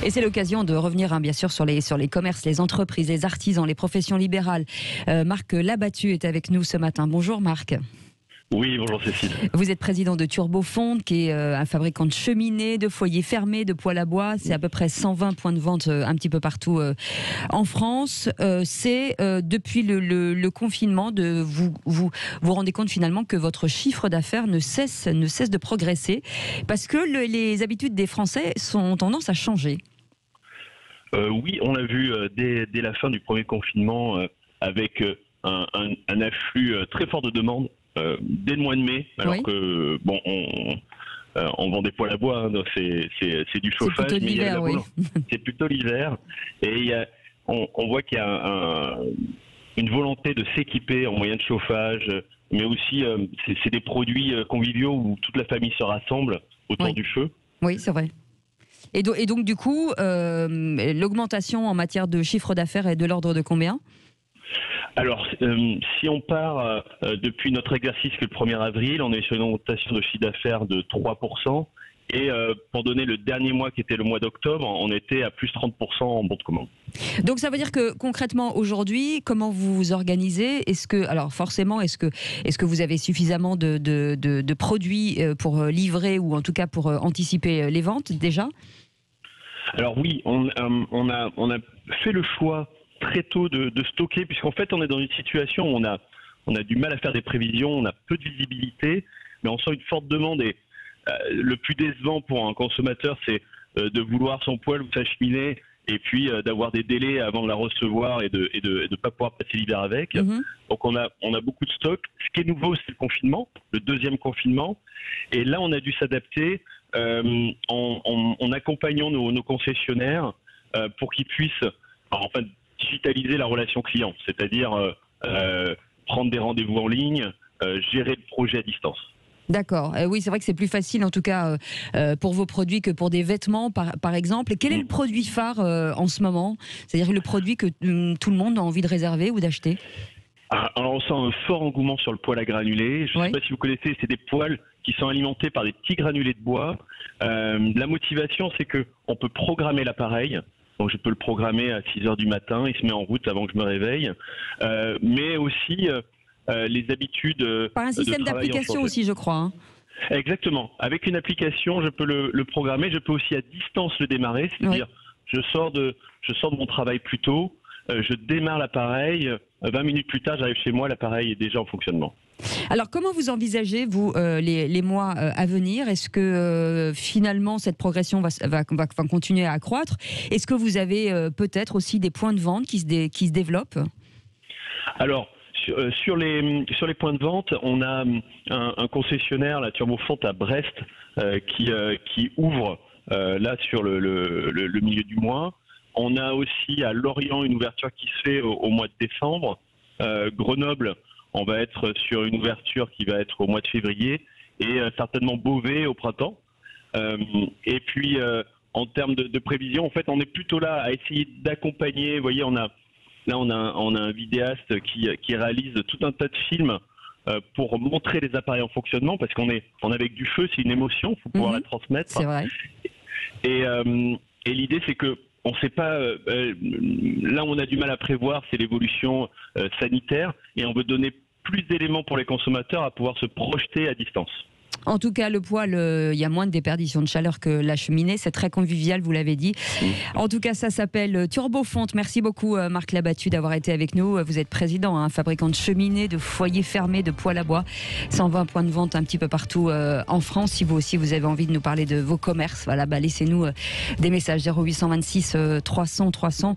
Et c'est l'occasion de revenir bien sûr sur les commerces, les entreprises, les artisans, les professions libérales. Marc Labattu est avec nous ce matin. Bonjour Marc. Oui, bonjour Cécile. Vous êtes président de Turbofonte, qui est un fabricant de cheminées, de foyers fermés, de poêles à bois. C'est à peu près 120 points de vente un petit peu partout en France. C'est depuis le confinement, vous vous rendez compte finalement que votre chiffre d'affaires ne cesse de progresser parce que les habitudes des Français ont tendance à changer. Oui, on l'a vu dès la fin du premier confinement avec un afflux très fort de demandes. Dès le mois de mai, alors oui. Que bon, on vend des poêles à bois, hein, donc c'est du chauffage. C'est plutôt l'hiver, oui. C'est plutôt l'hiver, et on voit qu'il y a une volonté de s'équiper en moyens de chauffage, mais aussi c'est des produits conviviaux où toute la famille se rassemble autour du feu. Oui, c'est vrai. Et donc du coup, l'augmentation en matière de chiffre d'affaires est de l'ordre de combien ? Alors, si on part depuis notre exercice qui est le 1er avril, on est sur une augmentation de chiffre d'affaires de 3%. Et pour donner le dernier mois qui était le mois d'octobre, on était à plus 30% en bon de commande. Donc ça veut dire que concrètement aujourd'hui, comment vous vous organisez ? Est-ce que vous avez suffisamment de produits pour livrer ou en tout cas pour anticiper les ventes déjà ? Alors oui, on a fait le choix très tôt de stocker, puisqu'en fait on est dans une situation où on a du mal à faire des prévisions, on a peu de visibilité, mais on sent une forte demande, et le plus décevant pour un consommateur, c'est de vouloir son poêle ou sa cheminée et puis d'avoir des délais avant de la recevoir et de pas pouvoir passer l'hiver avec. Donc on a beaucoup de stock. Ce qui est nouveau, c'est le confinement, le deuxième confinement, et là on a dû s'adapter en accompagnant nos concessionnaires pour qu'ils puissent digitaliser la relation client, c'est-à-dire prendre des rendez-vous en ligne, gérer le projet à distance. D'accord. Oui, c'est vrai que c'est plus facile en tout cas pour vos produits que pour des vêtements par exemple. Et quel est le produit phare en ce moment ? C'est-à-dire le produit que tout le monde a envie de réserver ou d'acheter ? Alors on sent un fort engouement sur le poêle à granulés. Je ne sais pas si vous connaissez, c'est des poêles qui sont alimentés par des petits granulés de bois. La motivation, c'est qu'on peut programmer l'appareil. Donc je peux le programmer à 6h du matin, il se met en route avant que je me réveille. Mais aussi les habitudes par un système d'application aussi, je crois. Hein. Exactement. Avec une application, je peux le programmer. Je peux aussi à distance le démarrer. C'est-à-dire, je sors de mon travail plus tôt, je démarre l'appareil. 20 minutes plus tard, j'arrive chez moi, l'appareil est déjà en fonctionnement. Alors, comment vous envisagez, vous, les mois à venir ? Est-ce que finalement cette progression va continuer à accroître ? Est-ce que vous avez peut-être aussi des points de vente qui se développent ? Alors, sur les points de vente, on a un concessionnaire, la Turbofonte à Brest, qui ouvre là sur le milieu du mois. On a aussi à Lorient une ouverture qui se fait au mois de décembre. Grenoble, on va être sur une ouverture qui va être au mois de février, et certainement Beauvais au printemps. Et puis en termes de prévision, en fait, on est plutôt là à essayer d'accompagner. Vous voyez, on a un vidéaste qui réalise tout un tas de films pour montrer les appareils en fonctionnement, parce qu'on est avec du feu, c'est une émotion, il faut pouvoir la transmettre. C'est vrai. Et l'idée, c'est que on ne sait pas, là où on a du mal à prévoir, c'est l'évolution sanitaire, et on veut donner plus d'éléments pour les consommateurs à pouvoir se projeter à distance. En tout cas, le poêle, il y a moins de déperdition de chaleur que la cheminée. C'est très convivial, vous l'avez dit. En tout cas, ça s'appelle Turbofonte. Merci beaucoup, Marc Labattu, d'avoir été avec nous. Vous êtes président, fabricant de cheminées, de foyers fermés, de poêles à bois. 120 points de vente un petit peu partout en France. Si vous aussi, vous avez envie de nous parler de vos commerces, voilà, laissez-nous des messages 0826 300 300.